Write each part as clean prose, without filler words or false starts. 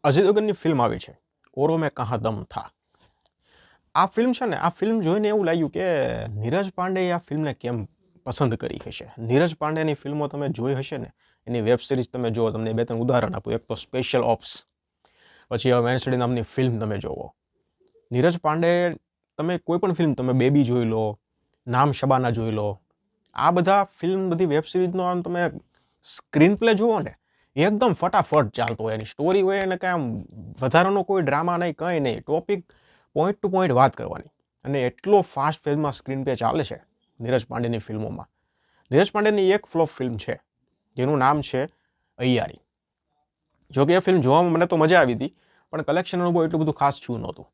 Ajay દેવગનની film આવી છે ઓરો મેં કહા દમ થા. આ ફિલ્મ છે ને, આ ફિલ્મ જોઈને એવું લાગ્યું કે નીરજ પાંડેએ આ ફિલ્મને કેમ પસંદ કરી હશે. નીરજ પાંડેની ફિલ્મો તમે જોઈ હશે ને, એની વેબ સિરીઝ તમે જુઓ. તમને 2-3 ઉદાહરણ આપું. એક તો સ્પેશિયલ ઓપ્સ, પછી હવે વેનસડે નામની ફિલ્મ તમે જોવો. નીરજ પાંડે, તમે કોઈ પણ ફિલ્મ, તમે બેબી જોઈ લો, નામ શબાના જોઈ લો, આ બધા ફિલ્મ, બધી વેબ સિરીઝનો આમ તમે સ્ક્રીન પ્લે જુઓ ને, એકદમ ફટાફટ ચાલતો હોય. એની સ્ટોરી હોય અને કાંઈ આમ વધારાનો કોઈ ડ્રામા નહીં, કંઈ નહીં. ટોપિક પોઈન્ટ ટુ પોઈન્ટ વાત કરવાની, અને એટલો ફાસ્ટ ફેઝમાં સ્ક્રીન પ્લે ચાલે છે નીરજ પાંડેની ફિલ્મોમાં. નીરજ પાંડેની એક ફ્લોપ ફિલ્મ છે જેનું નામ છે અય્યારી. જોકે એ ફિલ્મ જોવામાં મને તો મજા આવી હતી, પણ કલેક્શનનું બહુ એટલું બધું ખાસ થયું નહોતું.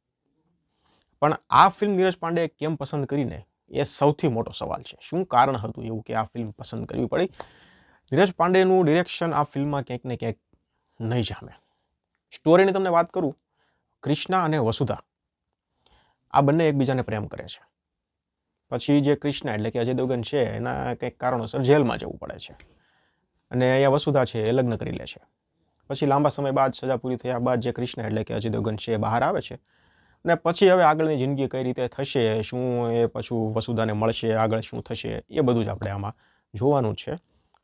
પણ આ ફિલ્મ નીરજ પાંડેએ કેમ પસંદ કરીને, એ સૌથી મોટો સવાલ છે. શું કારણ હતું એવું કે આ ફિલ્મ પસંદ કરવી પડી? નીરજ પાંડેનું ડિરેક્શન આ ફિલ્મમાં ક્યાંક ને ક્યાંક નહીં જામે. સ્ટોરીની તમને વાત કરું, કૃષ્ણા અને વસુધા આ બંને એકબીજાને પ્રેમ કરે છે. પછી જે કૃષ્ણા એટલે કે અજય દેવગન છે, એના કંઈક કારણોસર જેલમાં જવું પડે છે, અને અહીંયા વસુધા છે એ લગ્ન કરી લે છે. પછી લાંબા સમય બાદ, સજા પૂરી થયા બાદ, જે કૃષ્ણા એટલે કે અજય દેવગન છે એ બહાર આવે છે, અને પછી હવે આગળની જિંદગી કઈ રીતે થશે, શું એ પાછું વસુધાને મળશે, આગળ શું થશે, એ બધું જ આપણે આમાં જોવાનું છે.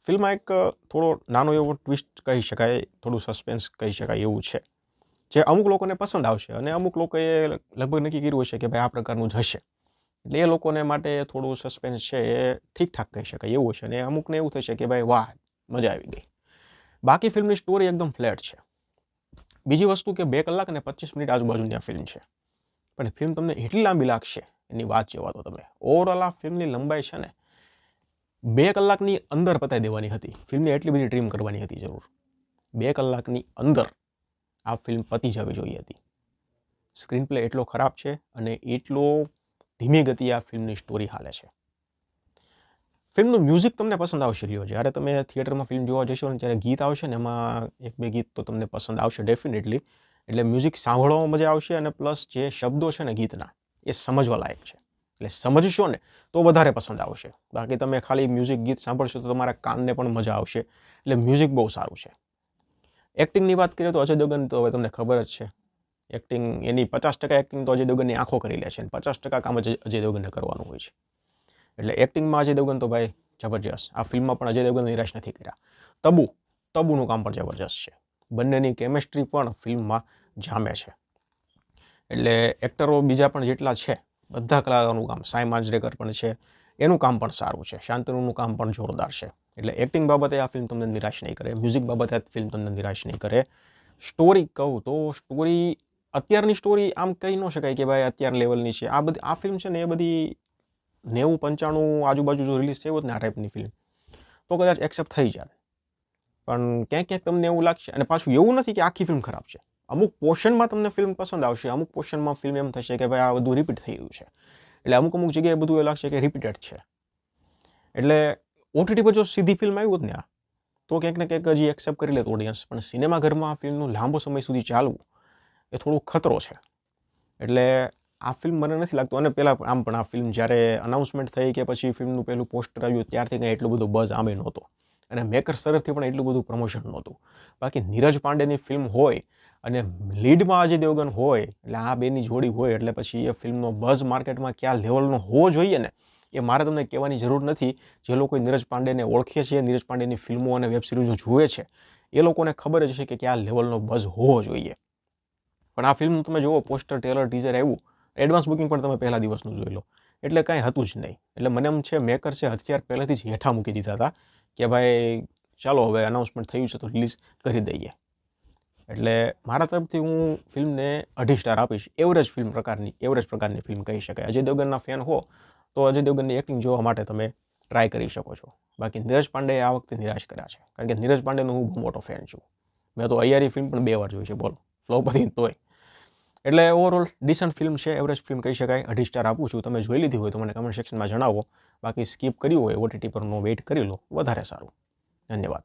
ફિલ્મમાં એક થોડો નાનો એવો ટ્વિસ્ટ કહી શકાય, થોડું સસ્પેન્સ કહી શકાય એવું છે, જે અમુક લોકોને પસંદ આવશે, અને અમુક લોકોએ લગભગ નક્કી કર્યું હશે કે ભાઈ આ પ્રકારનું જ હશે. એટલે એ લોકોને માટે થોડું સસ્પેન્સ છે એ ઠીકઠાક કહી શકાય એવું છે, અને અમુકને એવું થશે કે ભાઈ વાહ, મજા આવી ગઈ. બાકી ફિલ્મની સ્ટોરી એકદમ ફ્લેટ છે. બીજી વસ્તુ કે 2 કલાક અને 25 મિનિટ આજુબાજુની આ ફિલ્મ છે, પણ ફિલ્મ તમને એટલી લાંબી લાગશે એની વાત જવા દો તમે. ઓવરઓલ આ ફિલ્મની લંબાઈ છે ને, 2 કલાકની અંદર પતાવી દેવાની હતી. ફિલ્મને એટલી બધી ટ્રીમ કરવાની હતી જરૂર. 2 કલાકની અંદર આ ફિલ્મ પતી જવી જોઈએ હતી. સ્ક્રીન પ્લે એટલો ખરાબ છે, અને એટલો ધીમી ગતિએ આ ફિલ્મની સ્ટોરી હાલે છે. ફિલ્મનું મ્યુઝિક તમને પસંદ આવશે રહ્યો. જ્યારે તમે થિયેટરમાં ફિલ્મ જોવા જશો ને, ત્યારે ગીત આવશે ને, એમાં 1-2 ગીત તો તમને પસંદ આવશે ડેફિનેટલી. એટલે મ્યુઝિક સાંભળવામાં મજા આવશે, અને પ્લસ જે શબ્દો છે ને ગીતના, એ સમજવા લાયક છે. એટલે સમજશો ને તો વધારે પસંદ આવશે. બાકી તમે ખાલી મ્યુઝિક ગીત સાંભળશો તો તમારા કાનને પણ મજા આવશે. એટલે મ્યુઝિક બહુ સારું છે. એક્ટિંગની વાત કરીએ તો અજય દેવગન તો હવે તમને ખબર જ છે. એક્ટિંગ એની 50% એક્ટિંગ તો અજય દેવગનની આંખો કરી લે છે, અને 50% કામ અજય દેવગનને કરવાનું હોય છે. એટલે એક્ટિંગમાં અજય દેવગન તો ભાઈ જબરજસ્ત. આ ફિલ્મમાં પણ અજય દેવગન નિરાશ નથી કર્યા. તબુનું કામ પણ જબરજસ્ત છે. બંનેની કેમેસ્ટ્રી પણ ફિલ્મમાં જામે છે. એટલે એક્ટરો બીજા પણ જેટલા છે, બધા કલાકારોનું કામ, સાઈ માંજરેકર પણ છે, એનું કામ પણ સારું છે. શાંતનુનું કામ પણ જોરદાર છે. એટલે એક્ટિંગ બાબતે આ ફિલ્મ તમને નિરાશ નહીં કરે. મ્યુઝિક બાબતે આ ફિલ્મ તમને નિરાશ નહીં કરે. સ્ટોરી કહું તો સ્ટોરી, અત્યારની સ્ટોરી આમ કહી ન શકાય કે ભાઈ અત્યાર લેવલની છે. આ ફિલ્મ છે ને, એ બધી 90-95 આજુબાજુ જો રિલીઝ થઈ હોત ને આ ટાઈપની ફિલ્મ, તો કદાચ એક્સેપ્ટ થઈ જાય. પણ ક્યાંક ક્યાંક તમને એવું લાગશે. અને પાછું એવું નથી કે આખી ફિલ્મ ખરાબ છે. અમુક પોર્શનમાં તમને ફિલ્મ પસંદ આવશે, અમુક પોર્શનમાં ફિલ્મ એમ થશે કે ભાઈ આ બધું રિપીટ થઈ રહ્યું છે. એટલે અમુક જગ્યાએ બધું એવું લાગશે કે રિપીટેડ છે. એટલે ઓટીટી પર જો સીધી ફિલ્મ આવી હોત ને આ, તો ક્યાંક ને ક્યાંક હજી એક્સેપ્ટ કરી લેત ઓડિયન્સ. પણ સિનેમાઘરમાં આ ફિલ્મનું લાંબો સમય સુધી ચાલવું એ થોડું ખતરો છે. એટલે આ ફિલ્મ મને નથી લાગતું. અને પહેલાં આમ પણ આ ફિલ્મ જ્યારે અનાઉન્સમેન્ટ થઈ કે પછી ફિલ્મનું પહેલું પોસ્ટર આવ્યું, ત્યારથી કંઈ એટલું બધું બઝ આમે નહોતો, અને મેકર્સ તરફથી પણ એટલું બધું પ્રમોશન નહોતું. બાકી નીરજ પાંડેની ફિલ્મ હોય અને લીડમાં અજય દેવગન હોય, એટલે આ બેની જોડી હોય, એટલે પછી એ ફિલ્મનો બઝ માર્કેટમાં કયા લેવલનો હોવો જોઈએ ને, એ મારે તમને કહેવાની જરૂર નથી. જે લોકો નીરજ પાંડેને ઓળખે છે, નીરજ પાંડેની ફિલ્મો અને વેબ સિરીઝો જુએ છે, એ લોકોને ખબર જ છે કે કયા લેવલનો બઝ હોવો જોઈએ. પણ આ ફિલ્મ તમે જુઓ, પોસ્ટર, ટ્રેલર, ટીઝર આવ્યું, એડવાન્સ બુકિંગ પણ તમે પહેલા દિવસનું જોઈ લો, એટલે કાંઈ હતું જ નહીં. એટલે મને એમ છે મેકર્સે હથિયાર પહેલેથી જ હેઠા મૂકી દીધા હતા કે ભાઈ ચાલો હવે અનાઉન્સમેન્ટ થયું છે તો રિલીઝ કરી દઈએ. એટલે મારા તરફથી હું ફિલ્મને 2.5 સ્ટાર આપીશ. એવરેજ પ્રકારની ફિલ્મ કહી શકાય. અજય દેવગનના ફેન હો તો અજય દેવગનની એક્ટિંગ જોવા માટે તમે ટ્રાય કરી શકો છો. બાકી નીરજ પાંડેએ આ વખતે નિરાશ કર્યા છે, કારણ કે નીરજ પાંડેનો હું બહુ મોટો ફેન છું. મેં તો અય્યારી ફિલ્મ પણ 2 વાર જોઈ છે, બોલો, ફ્લોપ હતી તોય. એટલે ઓવરઓલ ડિસન્ટ ફિલ્મ છે, એવરેજ ફિલ્મ કહી શકાય. 2.5 સ્ટાર આપું છું. તમે જોઈ લીધી હોય તો મને કમેન્ટ સેક્શનમાં જણાવો. બાકી સ્કીપ કર્યું હોય ઓટીટી પરનો વેઇટ કરી લો, વધારે સારું. ધન્યવાદ.